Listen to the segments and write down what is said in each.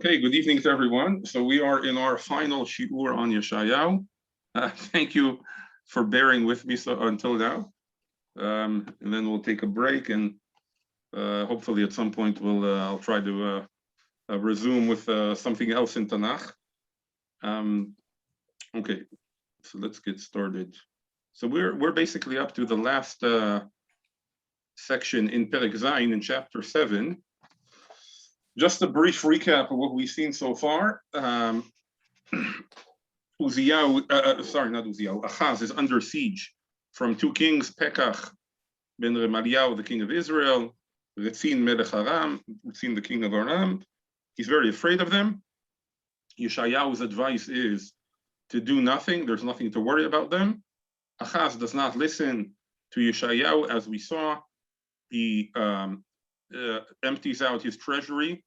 Okay, good evening to everyone. So we are in our final shiur on Yeshayahu. Thank you for bearing with me until now. And then we'll take a break, and hopefully at some point I'll try to resume with something else in Tanakh. Okay, so let's get started. So we're basically up to the last section in Perek Zayin in chapter 7. Just a brief recap of what we've seen so far. Achaz is under siege from two kings, Pekach ben Remaliah, the king of Israel, Retzin melech Aram, Retzin the king of Aram. He's very afraid of them. Yeshayahu's advice is to do nothing. There's nothing to worry about them. Achaz does not listen to Yeshayahu, as we saw. He empties out his treasury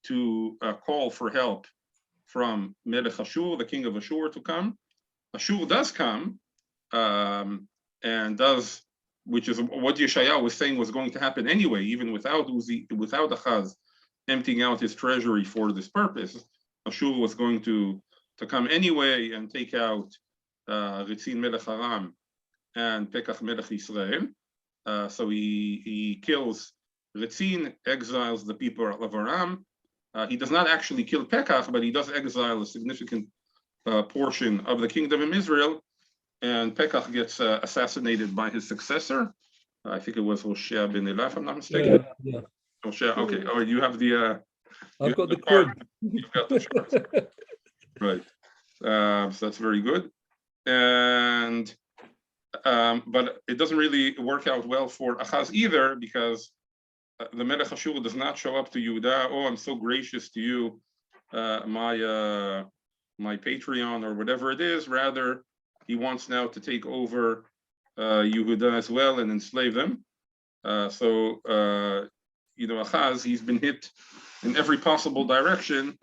to call for help from Melech Ashur, the king of Ashur, to come. Ashur does come, and does, which is what Yeshayahu was saying was going to happen anyway, even without Achaz emptying out his treasury for this purpose. Ashur was going to come anyway and take out Retzin Melech Aram and Pekach Melech Israel. So he kills Retzin, exiles the people of Aram. He does not actually kill Pekach, but he does exile a significant portion of the kingdom of Israel, and Pekach gets assassinated by his successor. I think it was Hoshea ben Elah, if I'm not mistaken. Yeah. Hoshea, okay. Oh, you have the. I've got the card. You've got the chart. Right. So that's very good. And but it doesn't really work out well for Achaz either, because the Melech Ashur does not show up to Yehuda. Oh, I'm so gracious to you, my Patreon or whatever it is. Rather, he wants now to take over Yehuda as well and enslave them. Achaz, he's been hit in every possible direction,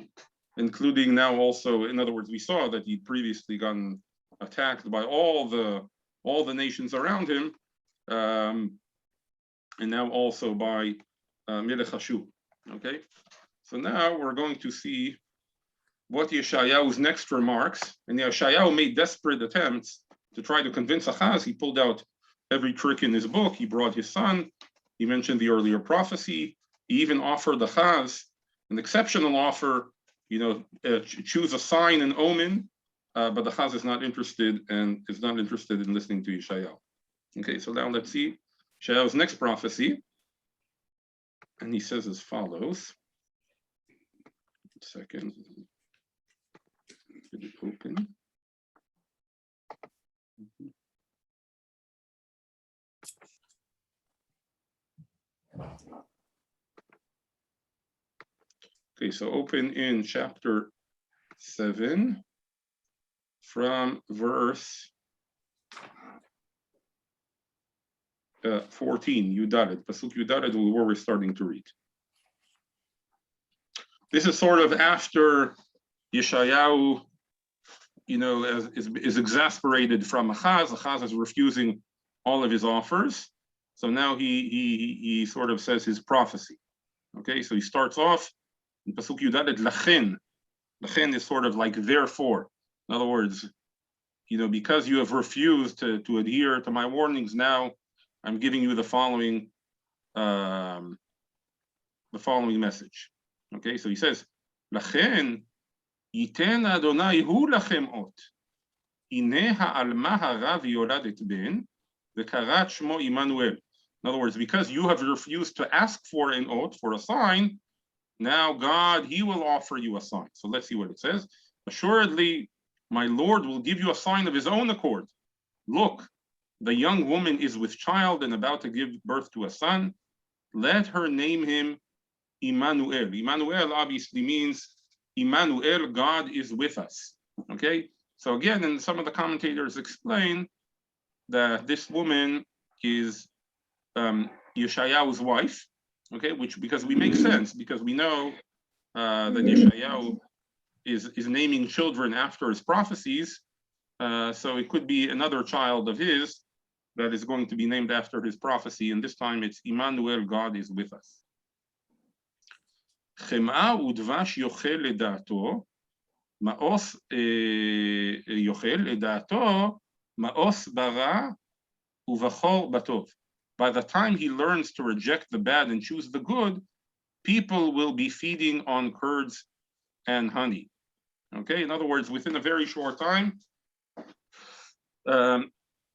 including now also, in other words, we saw that he'd previously gotten attacked by all the nations around him, and now also by Melech Ashur. Okay, so now we're going to see what Yeshayahu's next remarks. And Yeshayahu made desperate attempts to try to convince Achaz. He pulled out every trick in his book. He brought his son. He mentioned the earlier prophecy. He even offered Achaz an exceptional offer, choose a sign and omen, but Achaz is not interested in listening to Yeshayahu. Okay, so now let's see Yeshayahu's next prophecy. And he says as follows. Second. Get it open. Okay, so open in chapter 7 from verse 14, Yudalet, Pasuk Yudalet, where we're starting to read. This is sort of after Yeshayahu, is exasperated from Achaz. Achaz is refusing all of his offers. So now he sort of says his prophecy. Okay, so he starts off in Pasuk Yudalet, Lachen. Lachen is sort of like therefore. In other words, because you have refused to adhere to my warnings, now I'm giving you the following message. Okay, so he says, Lachen yiten Adonai hu lachem ot. Hine ha'alma hara v'yoradet ben v'karat shmo Immanuel. In other words, because you have refused to ask for an oath, for a sign, now God, he will offer you a sign. So let's see what it says. Assuredly, my Lord will give you a sign of his own accord. Look, the young woman is with child and about to give birth to a son. Let her name him Immanuel. Immanuel obviously means Immanuel, God is with us. Okay, so again, and some of the commentators explain that this woman is Yeshayahu's wife. Okay, because we make sense, because we know that Yeshayahu is naming children after his prophecies. So it could be another child of his that is going to be named after his prophecy, and this time it's Immanuel, God is with us. חמאה ודבש יאכל לדעתו, מאוס יאכל לדעתו, מאוס ברע ובחור בטוב. By the time he learns to reject the bad and choose the good, people will be feeding on curds and honey. Okay, in other words, within a very short time,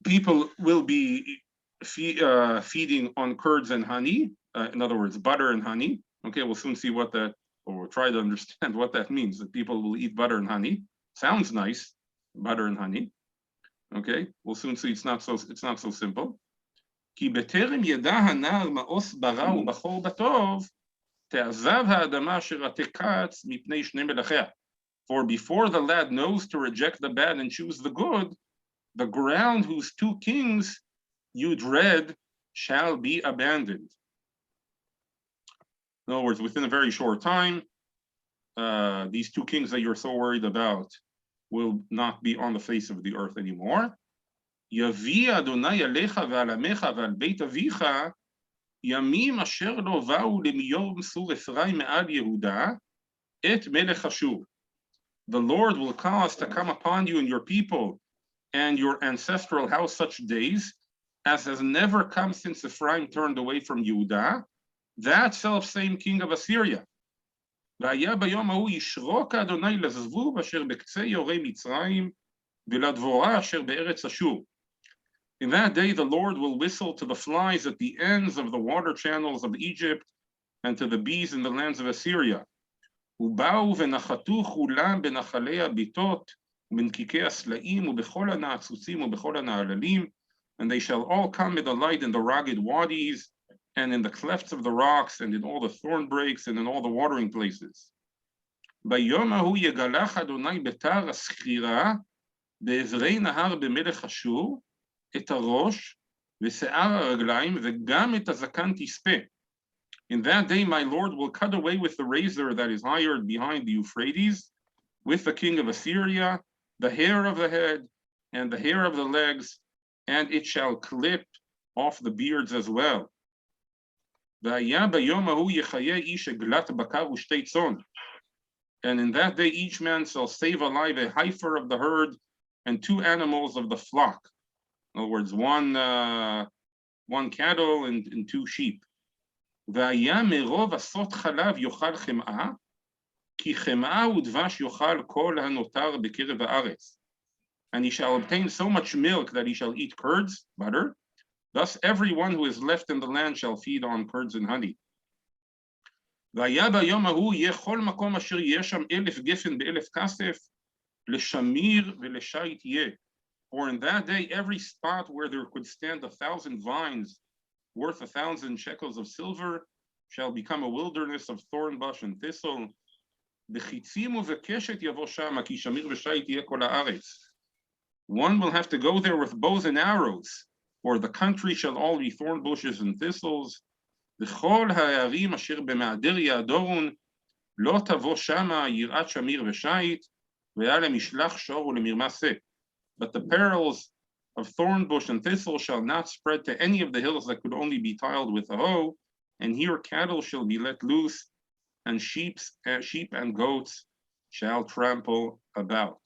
people will be feeding on curds and honey, in other words, butter and honey. Okay, we'll soon see what that, or we'll try to understand what that means, that people will eat butter and honey. Sounds nice, butter and honey. Okay, we'll soon see it's not so simple. כי בטרם ידע הנער מאוס ברע ובחור בטוב, תעזב האדמה אשר תקץ מפני שני מלכיה. For before the lad knows to reject the bad and choose the good, the ground whose two kings you dread shall be abandoned. In other words, within a very short time, these two kings that you're so worried about will not be on the face of the earth anymore. יביא אדוני עליך ועל עמך ועל בית אביך ימים אשר לא באו למיום סור אפרים מעל יהודה את מלך אשור. The Lord will cause to come upon you and your people and your ancestral house such days as has never come since Ephraim turned away from Yehuda, that self-same king of Assyria. והיה ביום ההוא ישרוק אדוני לזבוב אשר בקצה יורי מצרים ולדבורה אשר בארץ אשור. In that day, the Lord will whistle to the flies at the ends of the water channels of Egypt and to the bees in the lands of Assyria. ובאו ונחתו כולם בנחלי הביתות ובנקיקי הסלעים ובכל הנעצוצים ובכל הנעללים, and they shall all come in the light in the rugged wadis and in the clefts of the rocks and in all the thorn breaks and in all the watering places. ביום ההוא יגלח אדוני בתר הסחירה בעברי נהר במלך אשור, את הראש ושיער הרגליים וגם את הזקן תספה. In that day my Lord will cut away with the razor that is hired behind the Euphrates, with the king of Assyria, the hair of the head and the hair of the legs, and it shall clip off the beards as well. והיה ביום ההוא יחיה איש עגלת בקר ושתי צאן. And in that day each man shall save alive a heifer of the herd and two animals of the flock. In other words, one cattle and two sheep. והיה מרוב עשות חלב יאכל חמאה, כי חמאה ודבש יאכל כל הנותר בקרב הארץ. And he shall obtain so much milk that he shall eat curds, butter. Thus everyone who is left in the land shall feed on curds and honey. והיה ביום ההוא יהיה כל מקום אשר יהיה שם 1,000 גפן ב1,000 כסף, לשמיר ולשית יהיה. For in that day, every spot where there could stand 1,000 vines worth 1,000 shekels of silver shall become a wilderness of thorn bush and thistle. One will have to go there with bows and arrows, or the country shall all be thorn bushes and thistles. וכל הערים אשר במעדר יעדורון לא תבוא שמה יראת שמיר ושית, והיה למשלח שור ולמרמסה. But the perils of thorn bush and thistle shall not spread to any of the hills that could only be tiled with a hoe, and here cattle shall be let loose, and sheep and goats shall trample about.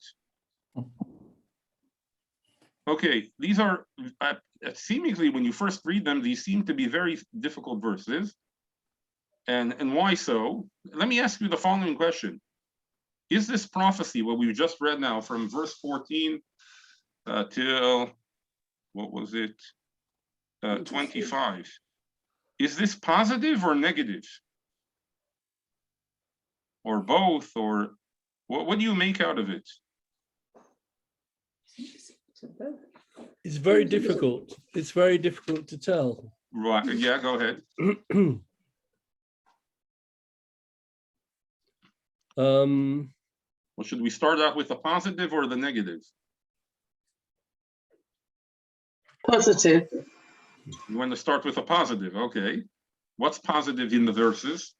Okay, these are seemingly, when you first read them, these seem to be very difficult verses. And why so? Let me ask you the following question. Is this prophecy, what we just read now, from verse 14 till, what was it, 25, is this positive or negative? Or both, or what do you make out of it? It's very difficult. It's very difficult to tell. Right, yeah, go ahead. Well, should we start out with the positive or the negative? Positive. You want to start with a positive, okay. What's positive in the verses?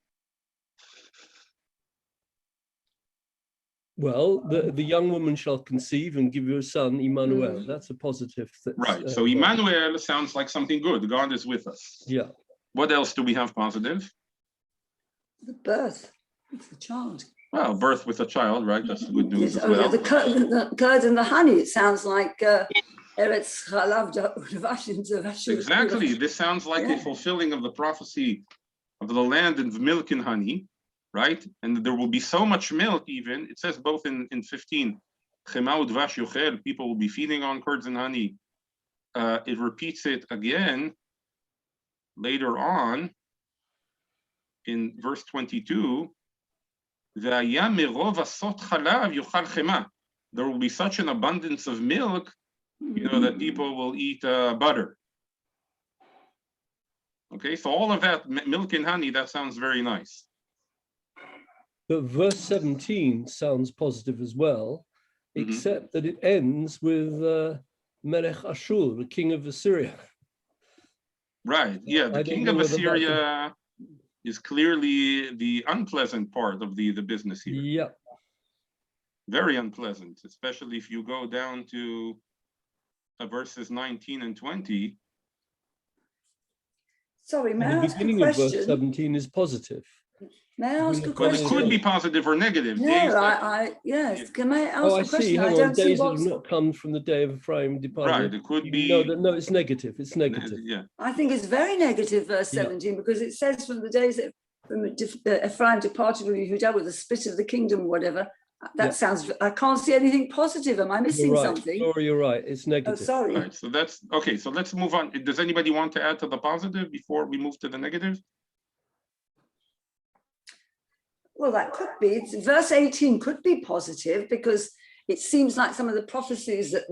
Well, the young woman shall conceive and give you a son, Emmanuel. That's a positive. Right, so Emmanuel sounds like something good. God is with us. Yeah. What else do we have positive? The birth. It's a child. Well, birth with a child, right? That's the good news Yes. as Oh, yeah, well. the curd and the honey. It sounds like Eretz Chalav Dvash. Exactly. This sounds like a fulfilling of the prophecy of the land and milk and honey, right? And there will be so much milk, even. It says both in 15, Chema udvash yochel, people will be feeding on curds and honey. It repeats it again later on in verse 22. There will be such an abundance of milk, that people will eat butter. Okay, so all of that, milk and honey, that sounds very nice. But verse 17 sounds positive as well, except that it ends with Melech Ashur, the king of Assyria. Right, yeah, the king of Assyria is clearly the unpleasant part of the business here. Yeah. Very unpleasant, especially if you go down to verses 19 and 20. Sorry, may I The ask a beginning of verse question? 17 is positive. May I ask a Well, it question? could be positive or negative. No, yes. Can I ask I a question? see. I Hang on. don't see Days that have what's. not come from the day of Ephraim departed. Right, it could be. No, it's negative. It's negative. Yeah. I think it's very negative, verse 17, because it says from the days that Ephraim departed with Yehudah with the split of the kingdom or whatever. That sounds, I can't see anything positive. Am I missing something? Laura, you're right. It's negative. Oh, sorry. Right, so that's okay. So let's move on. Does anybody want to add to the positive before we move to the negative? Well, that could be. Verse 18 could be positive because it seems like some of the prophecies that,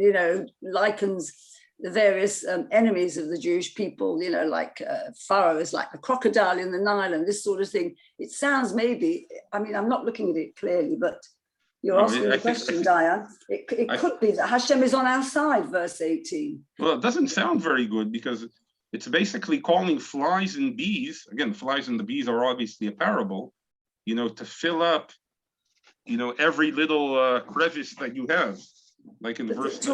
likens the various enemies of the Jewish people, like Pharaoh is like a crocodile in the Nile and this sort of thing. It sounds maybe, I'm not looking at it clearly, but you're asking the question, Diane. It could be that Hashem is on our side, verse 18. Well, it doesn't sound very good because it's basically calling flies and bees. Again, flies and the bees are obviously a parable, to fill up, every little crevice that you have, like in verse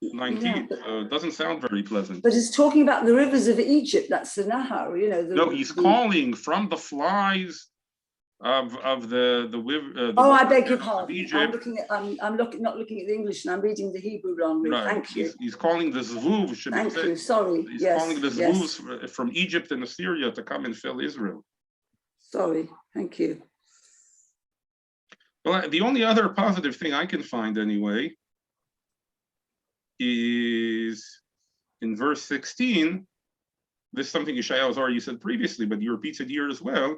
19. So it doesn't sound very pleasant. But it's talking about the rivers of Egypt. That's the Nahar, No, he's calling from the flies of the I beg your pardon. Egypt. I'm not looking at the English, and I'm reading the Hebrew wrongly. Right. Thank you. He's calling the Zvuv. Thank you. Sorry. He's calling the Zvuvs from Egypt and Assyria to come and fill Israel. Sorry. Thank you. Well, the only other positive thing I can find anyway is in verse 16. This is something Yeshayahu has already said previously, but he repeats it here as well.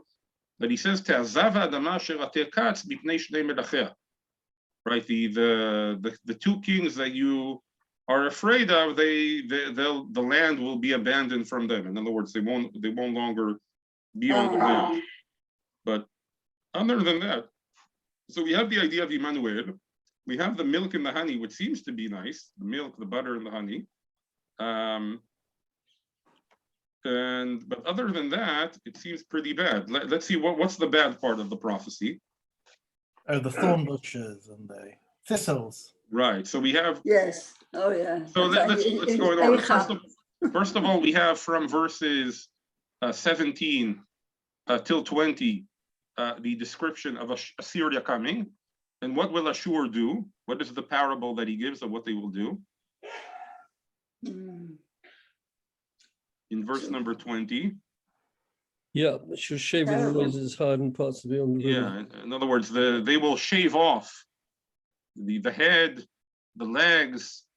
That he says, right, the two kings that you are afraid of, the land will be abandoned from them. In other words, they won't longer be on the land. But other than that, so we have the idea of Emmanuel. We have the milk and the honey, which seems to be nice. The milk, the butter, and the honey. But other than that, it seems pretty bad. Let's see what's the bad part of the prophecy. Oh, the thorn bushes and the thistles. Right. So we have. Yes. Oh, yeah. So let's go in order. First of all, we have from verses 17 till 20 the description of Assyria coming, and what will Ashur do? What is the parable that he gives of what they will do? In verse number 20. Yeah, she'll shave the roses hard and parts of the on the river. Yeah, in other words, they will shave off the head, the legs.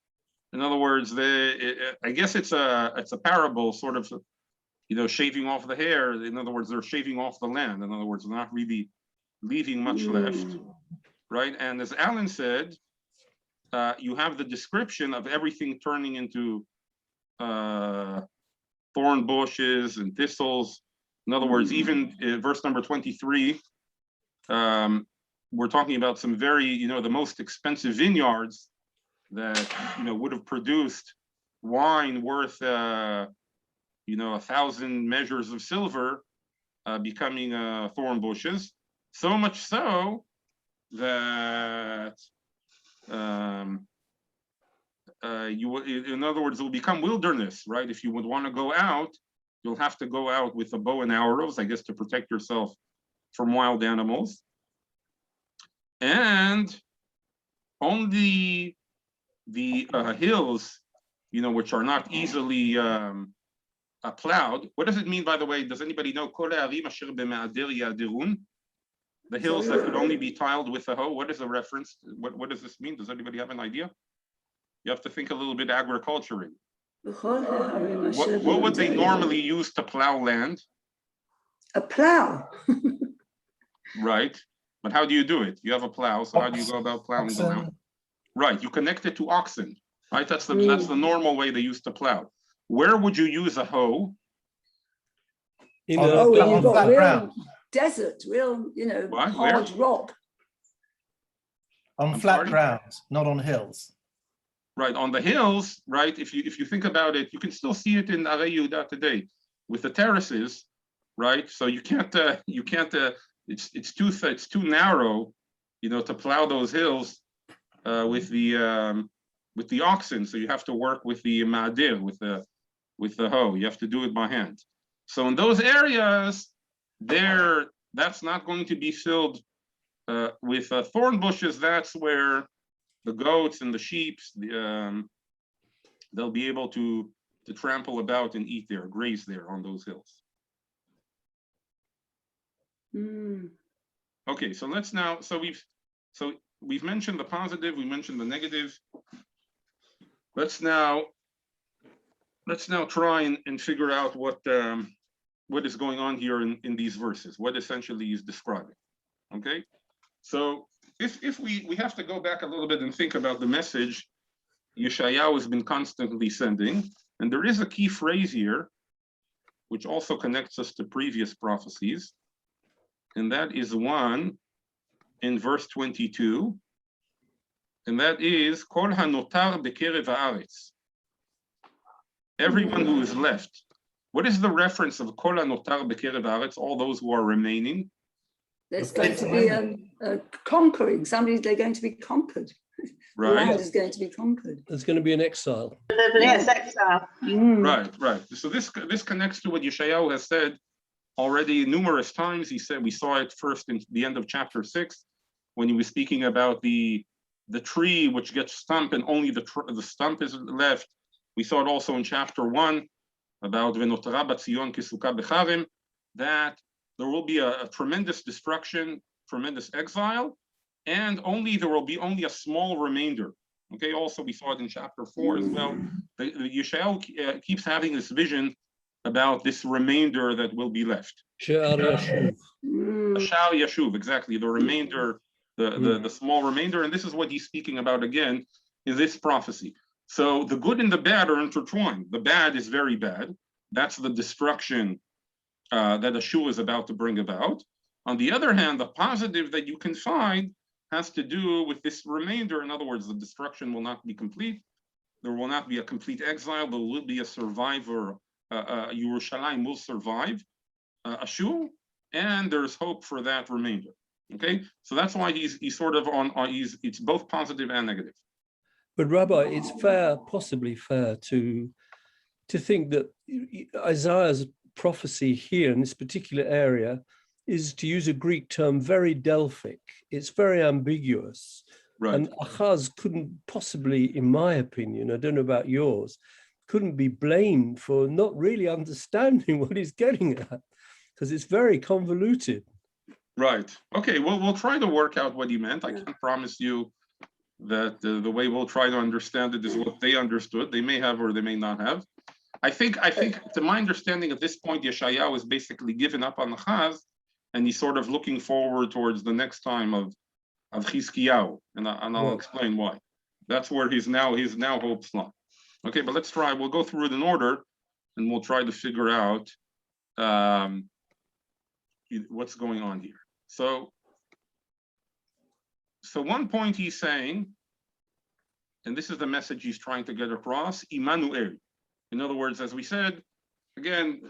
In other words, I guess it's a parable, sort of, shaving off the hair. In other words, they're shaving off the land. In other words, they're not really leaving much left, right? And as Alan said, you have the description of everything turning into thorn bushes and thistles. In other words, even in verse number 23, we're talking about some very, the most expensive vineyards that, would have produced wine worth, 1,000 measures of silver, becoming thorn bushes. So much so that in other words, it will become wilderness, right? If you would want to go out, you'll have to go out with a bow and arrows, I guess, to protect yourself from wild animals. And only the hills, which are not easily plowed. What does it mean, by the way? Does anybody know? The hills that could only be tiled with a hoe. What is the reference? What does this mean? Does anybody have an idea? You have to think a little bit agriculturally. What would they normally use to plow land? A plow. Right. But how do you do it? You have a plow, so how do you go about plowing the land? Right, you connect it to oxen. Right, that's the normal way they used to plow. Where would you use a hoe? In when you've got real ground. desert, real, What? hard rock. On flat grounds, not on hills. Right, on the hills, right? If you think about it, you can still see it in Arei Yehuda today with the terraces, right? So you can't. It's too narrow, to plow those hills with the oxen. So you have to work with the ma'adir, with the hoe. You have to do it by hand. So in those areas, that's not going to be filled with thorn bushes. That's where the goats and the sheep, they'll be able to trample about and eat there, graze there on those hills. Okay, so let's now. So we've mentioned the positive. We mentioned the negative. Let's now try and figure out what is going on here in these verses. What essentially is describing. Okay, so if we have to go back a little bit and think about the message Yeshayahu has been constantly sending, and there is a key phrase here, which also connects us to previous prophecies, and that is one in verse 22, and that is Kol hanotar bekerev haaretz. Everyone who is left. What is the reference of Kol hanotar bekerev haaretz? All those who are remaining. There's going to be a conquering. They're going to be conquered. Right. The land is going to be conquered. There's going to be an exile. Yes, exile. Right. So this connects to what Yeshayahu has said already numerous times. He said, we saw it first in the end of chapter 6, when he was speaking about the tree which gets stumped and only the stump is left. We saw it also in chapter 1 about Venotara Batzion Kisuka Becharim, that there will be a tremendous destruction, tremendous exile, and there will be only a small remainder. Okay, also we saw it in chapter 4 as well. The Yeshayahu keeps having this vision about this remainder that will be left. Yeshayahu, exactly, the remainder, the small remainder, and this is what he's speaking about again in this prophecy. So the good and the bad are intertwined. The bad is very bad. That's the destruction that Ashur is about to bring about. On the other hand, the positive that you can find has to do with this remainder. In other words, the destruction will not be complete. There will not be a complete exile. There will be a survivor. Yerushalayim will survive Ashur, and there's hope for that remainder. Okay, so that's why he's sort of on. It's both positive and negative. But Rabbi, it's possibly fair to think that Isaiah's prophecy here in this particular area is, to use a Greek term, very Delphic. It's very ambiguous. Right. And Achaz couldn't possibly, in my opinion, I don't know about yours, couldn't be blamed for not really understanding what he's getting at, because it's very convoluted. Right. Okay, well, we'll try to work out what he meant. I can't promise you that the way we'll try to understand it is what they understood. They may have or they may not have. I think to my understanding at this point, Yeshayahu has basically given up on the Chaz, and he's sort of looking forward towards the next time of Chizkiyahu, and I'll explain why. That's where his hopes lie. Okay, but let's try. We'll go through it in order, and we'll try to figure out what's going on here. So one point he's saying, and this is the message he's trying to get across, Immanuel. In other words, as we said, again,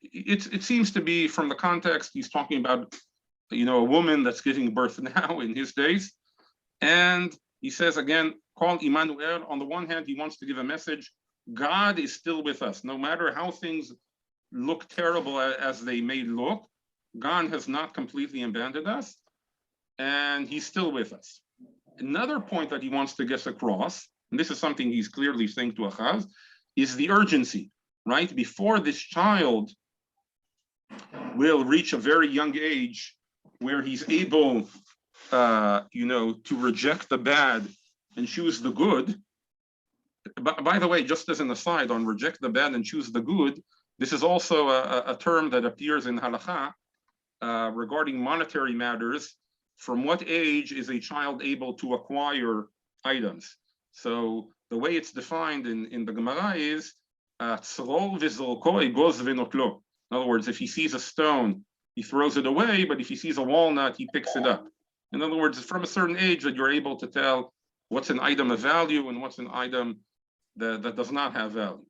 it seems to be from the context, he's talking about, a woman that's giving birth now in his days. And he says, again, call Immanuel. On the one hand, he wants to give a message. God is still with us. No matter how things look terrible as they may look, God has not completely abandoned us, and he's still with us. Another point that he wants to get across, and this is something he's clearly saying to Achaz, is the urgency, right? Before this child will reach a very young age where he's able, to reject the bad and choose the good. By the way, just as an aside on reject the bad and choose the good, this is also a term that appears in halakha regarding monetary matters. From what age is a child able to acquire items? So the way it's defined in the Gemara is, in other words, if he sees a stone, he throws it away, but if he sees a walnut, he picks it up. In other words, from a certain age that you're able to tell what's an item of value and what's an item that does not have value.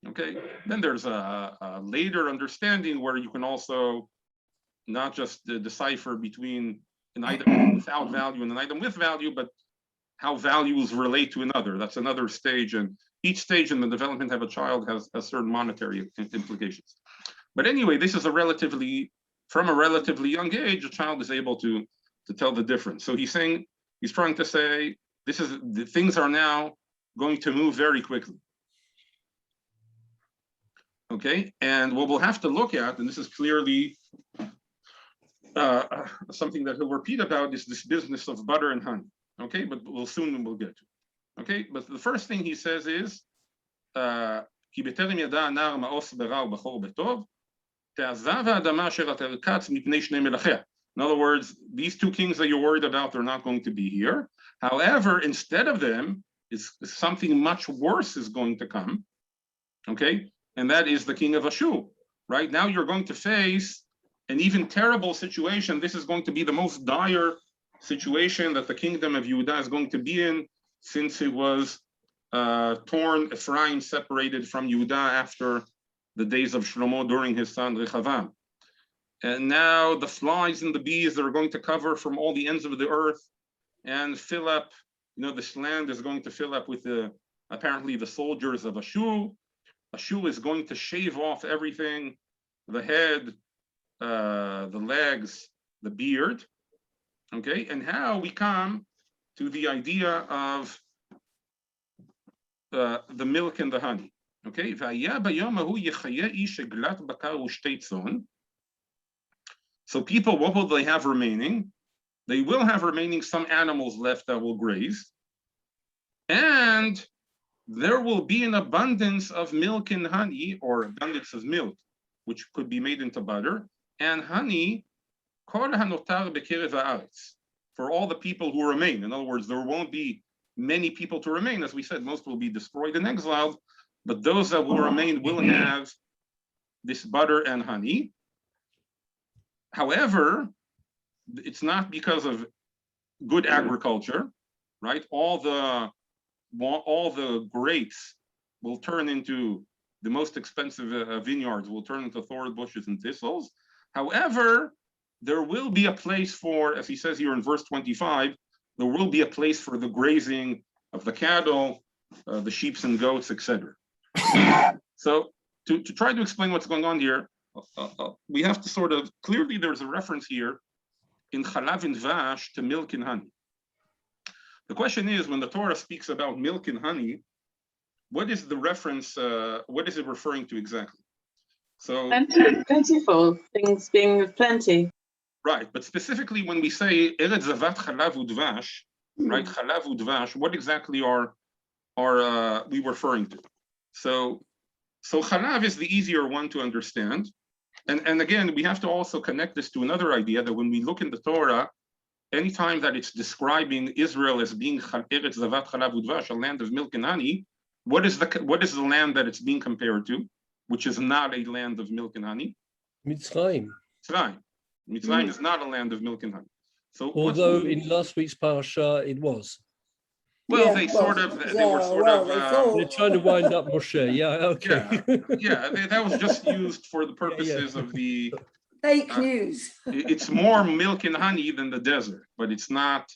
Okay, then there's a later understanding where you can also not just decipher between an item without value and an item with value, but how values relate to another. That's another stage, and each stage in the development of a child has certain monetary implications. But anyway, this is from a relatively young age, a child is able to tell the difference. So he's trying to say, the things are now going to move very quickly. Okay, and what we'll have to look at, and this is clearly something that he'll repeat about, is this business of butter and honey. Okay, but we'll get to. Okay, but the first thing he says is, in other words, these two kings that you're worried about, they're not going to be here. However, instead of them, something much worse is going to come. Okay, and that is the king of Ashur. Right now, you're going to face an even terrible situation. This is going to be the most dire situation that the kingdom of Yehuda is going to be in since it was torn, Ephraim separated from Yehuda after the days of Shlomo during his son Rechavam. And now the flies and the bees that are going to cover from all the ends of the earth and fill up, this land is going to fill up with apparently the soldiers of Ashur. Ashur is going to shave off everything, the head, the legs, the beard. Okay, and how we come to the idea of the milk and the honey. Okay, so people, what will they have remaining? They will have remaining some animals left that will graze, and there will be an abundance of milk and honey, or abundance of milk, which could be made into butter, and honey, for all the people who remain. In other words, there won't be many people to remain. As we said, most will be destroyed and exiled, but those that will remain will have this butter and honey. However, it's not because of good agriculture, right? All the grapes will turn into, the most expensive vineyards will turn into thorn bushes and thistles. However, there will be a place for, as he says here in verse 25, there will be a place for the grazing of the cattle, the sheep and goats, etc. So to try to explain what's going on here, we have to sort of, clearly there's a reference here in Chalav and Vash to milk and honey. The question is, when the Torah speaks about milk and honey, what is the reference, what is it referring to exactly? So plentiful, things being with plenty. Right, but specifically when we say Eretz Zavat Chalav Udvash, right, Chalav Udvash, what exactly are we referring to? So Chalav is the easier one to understand, and again we have to also connect this to another idea that when we look in the Torah, anytime that it's describing Israel as being Eretz Zavat Chalav Udvash, a land of milk and honey, what is the land that it's being compared to, which is not a land of milk and honey? Mitzrayim. Mitzrayim is not a land of milk and honey. So, although in last week's parasha it was. Well, Yeah, they well, were sort of. They're trying to wind up Moshe. Yeah, okay. That was just used for the purposes of the fake news. It's more milk and honey than the desert, but it's not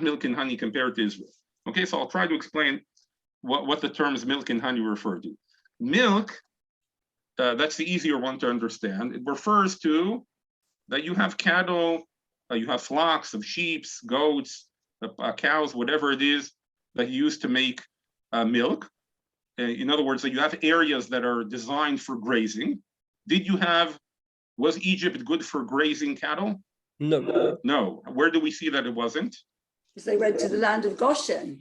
milk and honey compared to Israel. Okay, so I'll try to explain what the terms milk and honey refer to. Milk, that's the easier one to understand. It refers to that you have cattle, you have flocks of sheep, goats, cows, whatever it is that you use to make milk. In other words, that you have areas that are designed for grazing. Was Egypt good for grazing cattle? No. No. Where do we see that it wasn't? Because they went to the land of Goshen.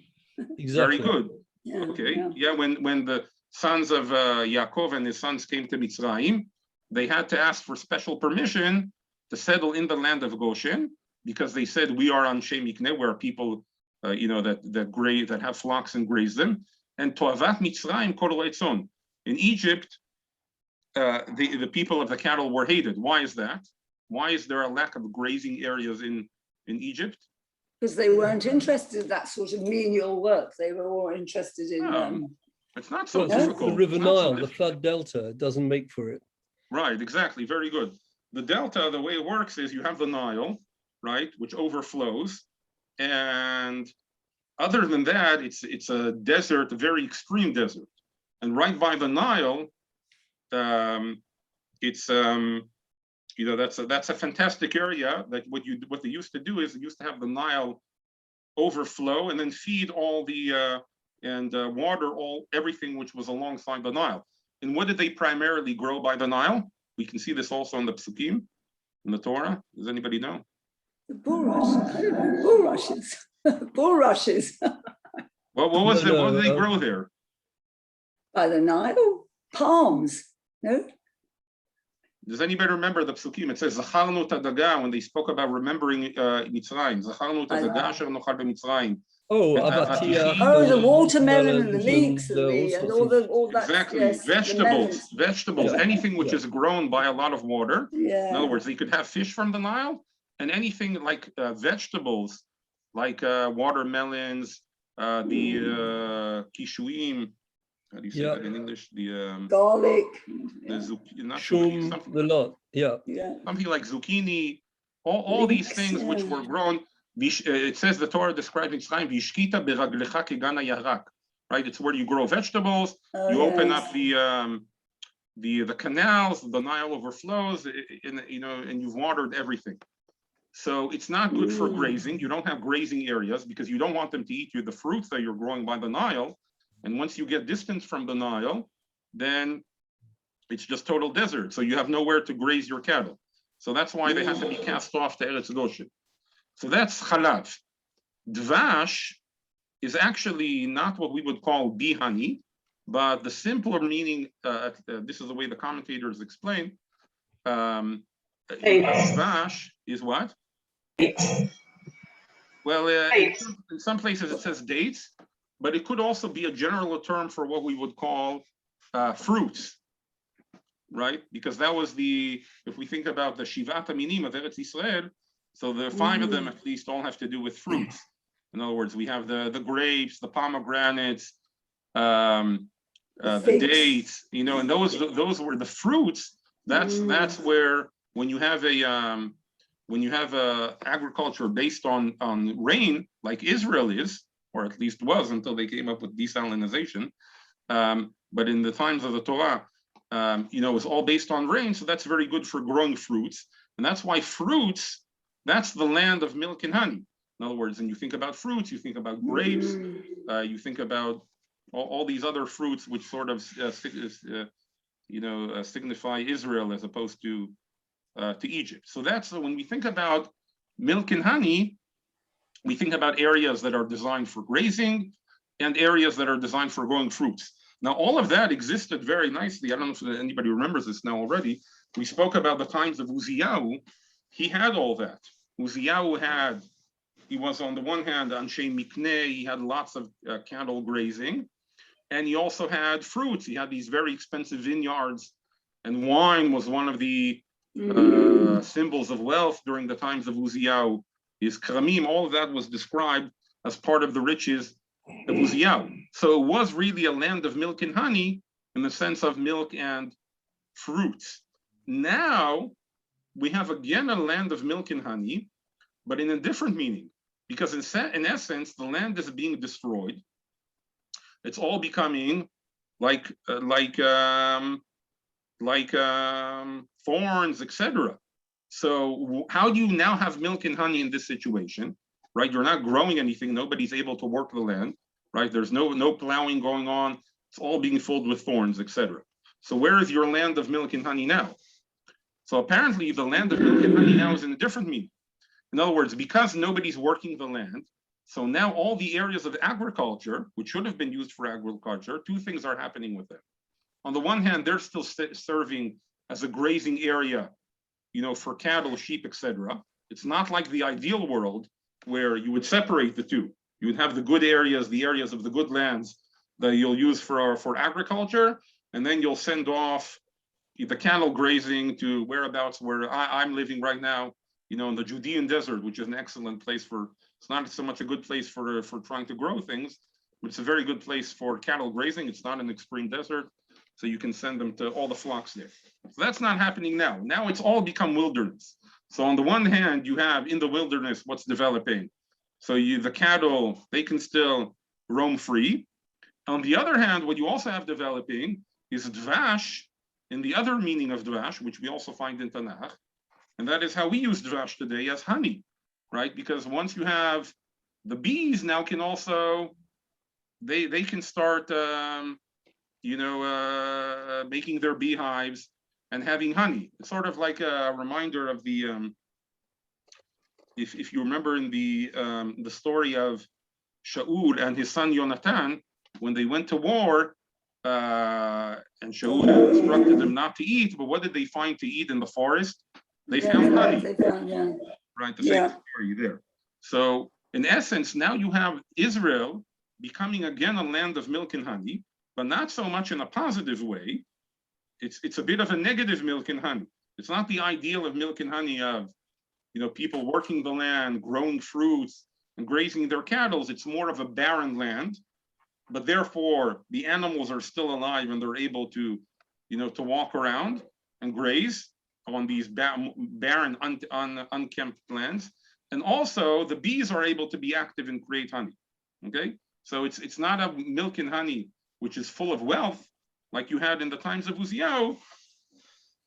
Exactly. Very good. Yeah, Okay. Yeah, when the sons of Yaakov and his sons came to Mitzrayim, they had to ask for special permission to settle in the land of Goshen, because they said, we are on Shemikne, where people, that have flocks and graze them. And Toavat Mitzrayim Kol Etzon. In Egypt, the people of the cattle were hated. Why is that? Why is there a lack of grazing areas in Egypt? because they weren't interested in that sort of menial work. They were more interested in. It's not so Well, difficult. the River It's not so Nile, the difficult. flood delta, doesn't make for it. Right, exactly. Very good. The delta, the way it works is you have the Nile, right, which overflows. And other than that, it's a desert, a very extreme desert. And right by the Nile, that's a fantastic area. That what they used to do is they used to have the Nile overflow and then feed all the water everything which was alongside the Nile. And what did they primarily grow by the Nile? We can see this also in the Psukim, in the Torah. Does anybody know? The bulrush. I don't know. Bulrushes. Bulrushes. What did they grow there? By the Nile? Palms. No? Does anybody remember the Psukim? It says, Zacharnu Tadaga, when they spoke about remembering Mitzrayim. Zacharnu Tadaga asher nochal b'Mitzrayim. Oh, And Avatia. Oh, the watermelon and the melons leeks and all that. Exactly. Yes, Vegetables, Yeah. anything which is grown by a lot of water. Yeah. In other words, they could have fish from the Nile, and anything like vegetables, like watermelons, the kishuim. How do you say that in English? The garlic. Shum, the lot. Yeah. Yeah. Something like zucchini. All these Leeks, things which were grown. It says the Torah describes Mitzrayim, "V'ishkita beraglecha kegana yarak." Right, it's where you grow vegetables. You open up the canals, the Nile overflows, and you've watered everything. So it's not good for grazing. You don't have grazing areas because you don't want them to eat the fruits that you're growing by the Nile. And once you get distance from the Nile, then it's just total desert. So you have nowhere to graze your cattle. So that's why they have to be cast off to Eretz Goshen. So that's chalav. Dvash is actually not what we would call bee honey, but the simpler meaning, this is the way the commentators explain. Dvash is what? Well, in some places it says dates, but it could also be a general term for what we would call fruits, right? Because that was if we think about the Shivat HaMinim of Eretz Yisrael, so the 5 of them at least all have to do with fruits. In other words, we have the grapes, the pomegranates, the dates, and those were the fruits. That's where when you have a agriculture based on rain, like Israel is, or at least was until they came up with desalinization. But in the times of the Torah, it was all based on rain. So that's very good for growing fruits. And that's why fruits, that's the land of milk and honey. In other words, when you think about fruits, you think about grapes, you think about all these other fruits, which sort of signify Israel as opposed to Egypt. So that's when we think about milk and honey, we think about areas that are designed for grazing and areas that are designed for growing fruits. Now, all of that existed very nicely. I don't know if anybody remembers this now already. We spoke about the times of Uziyahu. He had all that. Uziyahu he was on the one hand on Shei Mikneh, he had lots of cattle grazing, and he also had fruits. He had these very expensive vineyards, and wine was one of the symbols of wealth during the times of Uziyahu. His kramim, all of that was described as part of the riches of Uziyahu. So it was really a land of milk and honey in the sense of milk and fruits. Now we have again a land of milk and honey, but in a different meaning, because in essence, the land is being destroyed. It's all becoming like thorns, etc. So how do you now have milk and honey in this situation, right? You're not growing anything. Nobody's able to work the land, right? There's no plowing going on. It's all being filled with thorns, etc. So where is your land of milk and honey now? So apparently the land of milk and honey now is in a different meaning. In other words, because nobody's working the land, so now all the areas of agriculture, which should have been used for agriculture, two things are happening with them. On the one hand, they're still serving as a grazing area, for cattle, sheep, etc. It's not like the ideal world where you would separate the two. You would have the good areas, the areas of the good lands that you'll use for agriculture, and then you'll send off the cattle grazing to whereabouts where I'm living right now, in the Judean desert, which is an excellent place it's not so much a good place for trying to grow things, but it's a very good place for cattle grazing. It's not an extreme desert, so you can send them to all the flocks there. So that's not happening now. Now it's all become wilderness. So on the one hand, you have in the wilderness what's developing. So the cattle, they can still roam free. On the other hand, what you also have developing is dvash, in the other meaning of dvash, which we also find in Tanakh, and that is how we use dvash today as honey, right? Because once you have the bees now can also, they can start, making their beehives and having honey. It's sort of like a reminder of the, if you remember in the story of Shaul and his son Yonatan, when they went to war, and Shaul had instructed them not to eat, but what did they find to eat in the forest? They found honey. Right, the same story there. So in essence, now you have Israel becoming again a land of milk and honey, but not so much in a positive way. It's a bit of a negative milk and honey. It's not the ideal of milk and honey of, people working the land, growing fruits and grazing their cattle. It's more of a barren land, but therefore the animals are still alive and they're able to, to walk around and graze on these barren, unkempt lands. And also the bees are able to be active and create honey, okay? So it's not a milk and honey, which is full of wealth, like you had in the times of Yeshayahu.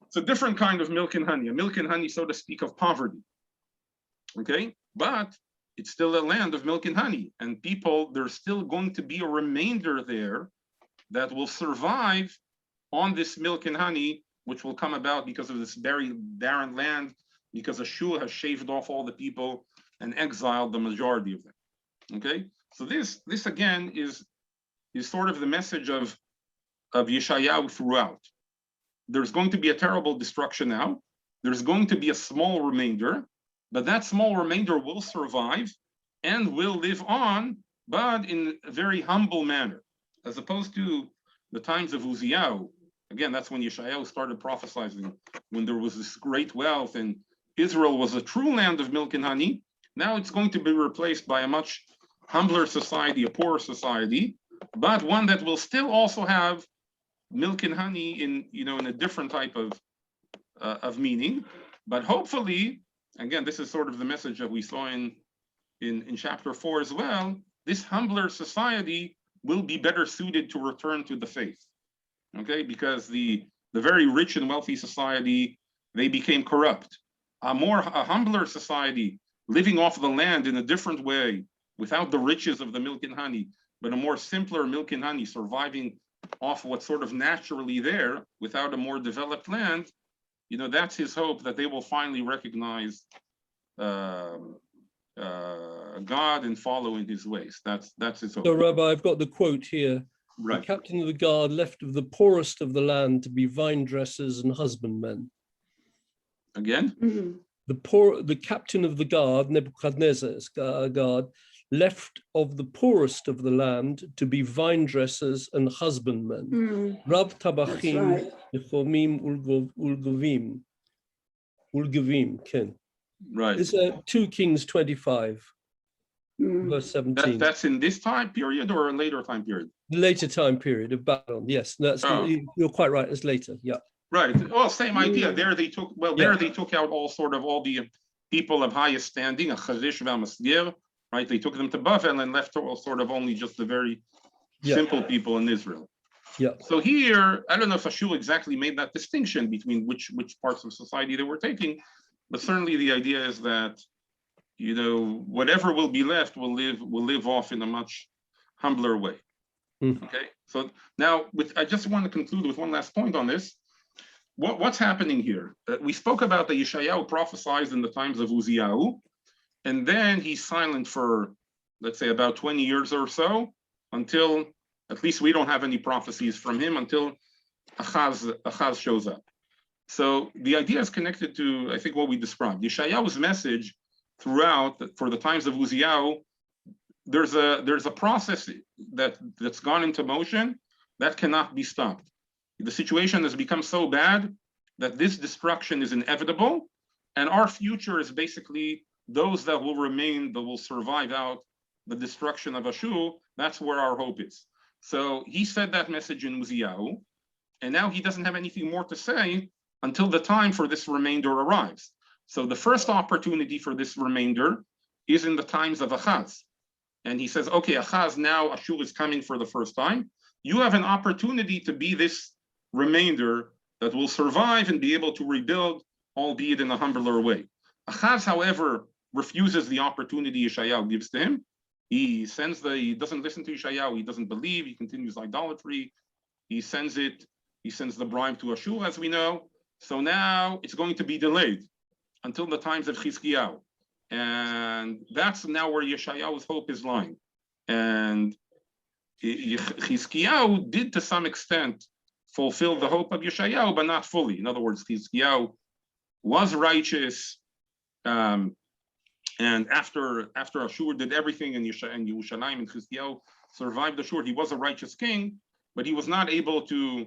It's a different kind of milk and honey, a milk and honey, so to speak, of poverty, okay? But it's still a land of milk and honey, and people, there's still going to be a remainder there that will survive on this milk and honey, which will come about because of this very barren land, because Ashur has shaved off all the people and exiled the majority of them. Okay, so this again is sort of the message of Yeshayahu throughout. There's going to be a terrible destruction now. There's going to be a small remainder, but that small remainder will survive and will live on, but in a very humble manner, as opposed to the times of Uzziyahu. Again, that's when Yeshayahu started prophesying, when there was this great wealth and Israel was a true land of milk and honey. Now it's going to be replaced by a much humbler society, a poorer society, but one that will still also have milk and honey in a different type of meaning. But hopefully, again, this is sort of the message that we saw in chapter 4 as well. This humbler society will be better suited to return to the faith. Okay, because the very rich and wealthy society, they became corrupt. A humbler society, living off the land in a different way, without the riches of the milk and honey, but a more simpler milk and honey, surviving off what's sort of naturally there, without a more developed land, that's his hope, that they will finally recognize God and follow in his ways. That's his hope. So, Rabbi, I've got the quote here. Right. The captain of the guard left of the poorest of the land to be vine dressers and husbandmen. Again? Mm-hmm. The captain of the guard, Nebuchadnezzar's guard, left of the poorest of the land to be vine dressers and husbandmen. Rab tabachim, nechomim ulgavim, Ken. Right. It's 2 Kings 25, verse 17. That's in this time period or a later time period? Later time period of Babylon, yes. You're quite right, it's later, yeah. Right. Well, same idea. There they took out all the people of highest standing, a chazish v'amasgir, right? They took them to Bavel and left sort of only just the very simple people in Israel. Yeah. So here, I don't know if Ashur exactly made that distinction between which parts of society they were taking, But certainly the idea is that, whatever will be left will live off in a much humbler way. Okay, so now I just want to conclude with one last point on this. What's happening here? We spoke about the Yeshayahu prophesied in the times of Uzziyahu, and then he's silent for, let's say, about 20 years or so, until, at least we don't have any prophecies from him, until Achaz shows up. So the idea is connected to, I think, what we described. Yeshayahu's message throughout, for the times of Uzziyahu, there's a process that's gone into motion that cannot be stopped. The situation has become so bad that this destruction is inevitable, and our future is basically those that will remain, that will survive out the destruction of Ashur. That's where our hope is. So he said that message in Uzziyahu, and now he doesn't have anything more to say until the time for this remainder arrives. So the first opportunity for this remainder is in the times of Achaz. And he says, okay, Achaz, now Ashur is coming for the first time. You have an opportunity to be this remainder that will survive and be able to rebuild, albeit in a humbler way. Achaz, however, refuses the opportunity Yeshayahu gives to him. He doesn't listen to Yeshayahu, he doesn't believe, he continues idolatry. He sends the bribe to Ashur, as we know. So now it's going to be delayed until the times of Chizkiyahu. And that's now where Yeshayahu's hope is lying. And Chizkiyahu did, to some extent, fulfill the hope of Yeshayahu, but not fully. In other words, Chizkiyahu was righteous, and after Ashur did everything, and Yerushalayim and Chizkiyahu survived Ashur, he was a righteous king, but he was not able to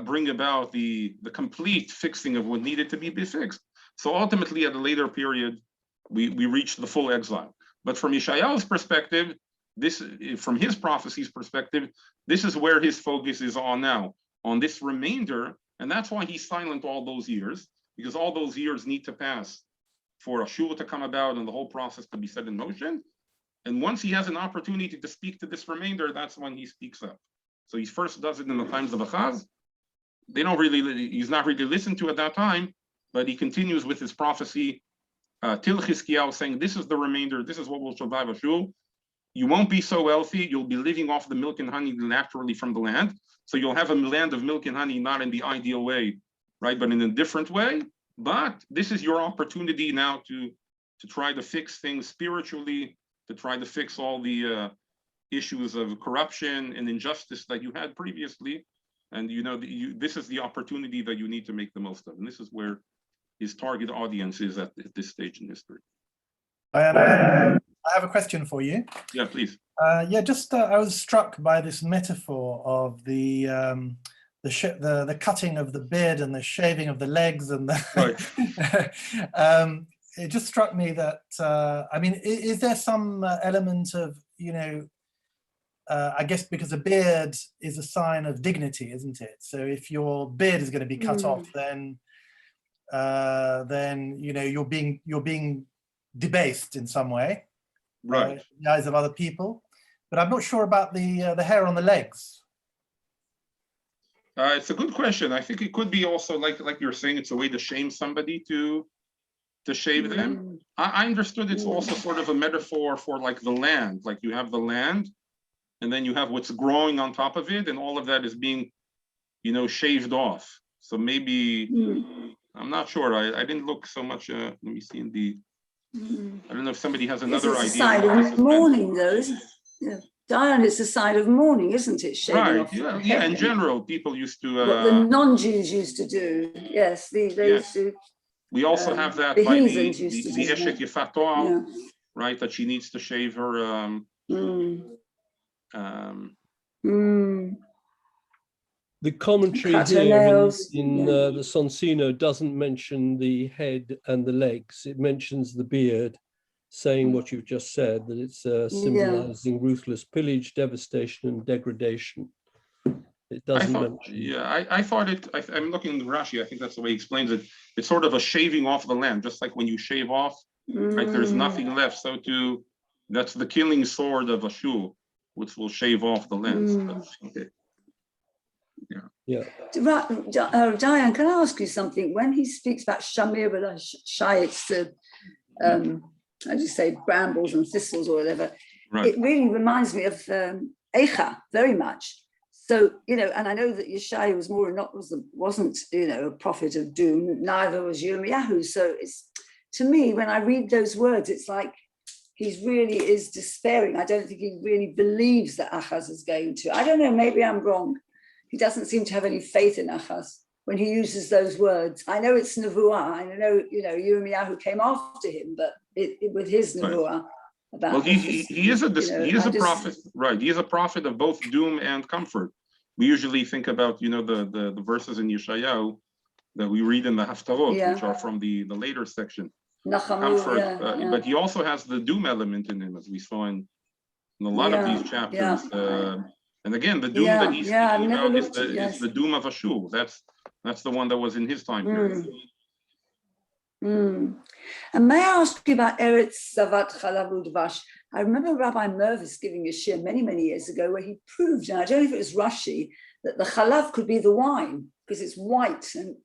bring about the complete fixing of what needed to be fixed. So ultimately, at a later period, we reached the full exile. But from Yeshayahu's perspective, from his prophecy's perspective, this is where his focus is on now, on this remainder, and that's why he's silent all those years, because all those years need to pass for Ashur to come about and the whole process to be set in motion. And once he has an opportunity to speak to this remainder, that's when he speaks up. So he first does it in the times of Achaz. He's not really listened to at that time, but he continues with his prophecy till Chizkiyahu, saying, this is the remainder, this is what will survive Ashur. You won't be so wealthy, you'll be living off the milk and honey naturally from the land. So you'll have a land of milk and honey, not in the ideal way, right, but in a different way. But this is your opportunity now to try to fix things spiritually, to try to fix all the issues of corruption and injustice that you had previously. And this is the opportunity that you need to make the most of. And this is where his target audience is at this stage in history. I have a question for you. Yeah, please. I was struck by this metaphor of the cutting of the beard and the shaving of the legs and the. Right. It just struck me that is there some element of I guess because a beard is a sign of dignity, isn't it? So if your beard is going to be cut off, then you're being debased in some way, right, in the eyes of other people. But I'm not sure about the hair on the legs. It's a good question. I think it could be also like you're saying, it's a way to shame somebody to shave them. I understood it's also sort of a metaphor for like the land. Like you have the land, and then you have what's growing on top of it, and all of that is being, shaved off. So maybe I'm not sure. I didn't look so much. Let me see in the. I don't know if somebody has another idea. It's a sign of mourning, though, isn't it? Diane, it's a sign of mourning, isn't it? Shaving right. off Yeah. In general, people used to. What the non-Jews used to do. Yes, they used to. We also have that the by the Eshet Yefatoah, right? That she needs to shave her. The commentary here in the Sonsino doesn't mention the head and the legs. It mentions the beard, saying what you've just said, that it's symbolizing ruthless pillage, devastation, and degradation. It doesn't mention. Yeah, I thought it, I'm looking at Rashi, I think that's the way he explains it. It's sort of a shaving off the land, just like when you shave off, right? There's nothing left. So that's the killing sword of Ashur, which will shave off the land. So okay. Yeah. Yeah. Diane, can I ask you something? When he speaks about Shamir Shayitz, how do you say, brambles and thistles or whatever, Right. it really reminds me of Eicha very much. So, you know, and I know that Yeshayahu was wasn't, you know, a prophet of doom, neither was Yirmiyahu. So it's, to me, when I read those words, it's like he really is despairing. I don't think he really believes that Achaz is going to. I don't know, maybe I'm wrong. He doesn't seem to have any faith in Achaz when he uses those words. I know it's Nevuah. I know, you know, Yirmiyahu came after him, but with his Nevuah. About well, he is a prophet, right? He is a prophet of both doom and comfort. We usually think about, you know, the verses in Yeshayahu that we read in the Haftarot, which are from the later section. Comfort, but he also has the doom element in him, as we saw in a lot of these chapters. And again, the doom that he's speaking about is the doom of Ashur. That's the one that was in his time period. And may I ask you about Eretz Zavat Chalav Udvash? I remember Rabbi Mervis giving a shir many, many years ago where he proved, and I don't know if it was Rashi, that the chalav could be the wine because it's white, and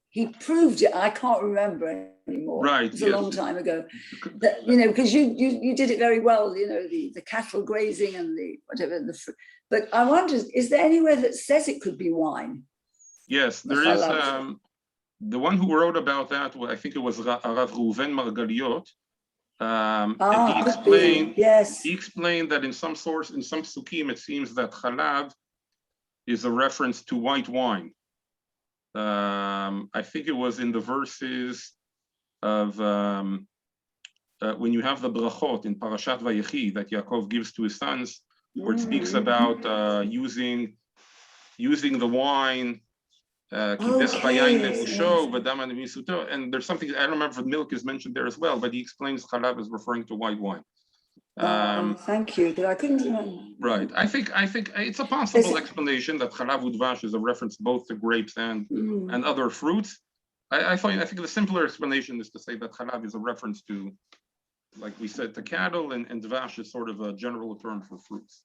he proved it. I can't remember anymore. Right, it was a long time ago. That, you know, because you did it very well. You know, the cattle grazing and the whatever. But I wonder, is there anywhere that says it could be wine? Yes, there is. The one who wrote about that, I think it was Rav Reuven Margaliot. And he explained that in some psukim, it seems that chalav is a reference to white wine. I think it was in the verses of when you have the brachot in Parashat Vayechi that Yaakov gives to his sons, where it speaks about using the wine. And there's something, I don't remember if milk is mentioned there as well, but he explains chalav is referring to white wine. Thank you, because I couldn't remember. Right. I think it's a possible explanation that chalav udvash is a reference both to grapes and other fruits. I think the simpler explanation is to say that chalav is a reference to, like we said, to cattle, and dvash is sort of a general term for fruits.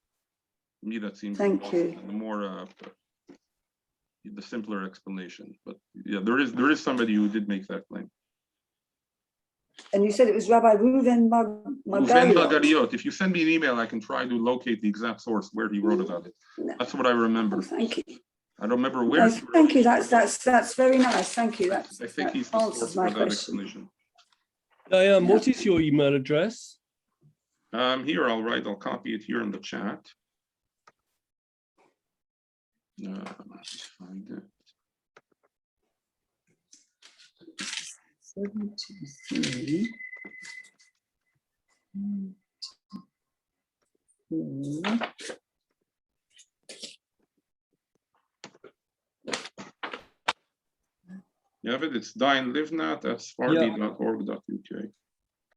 To me, that seems the more the simpler explanation. But yeah, there is somebody who did make that claim. And you said it was Rabbi Reuven Margaliot. If you send me an email, I can try to locate the exact source where he wrote about it. That's what I remember. Thank you. I don't remember where. No, thank you. That's very nice. Thank you. I think he's the source for that explanation. Diane, what is your email address? Here, I'll copy it here in the chat. Let's find it. 723. You have it? It's Diane Livnat at sfardi.org.uk.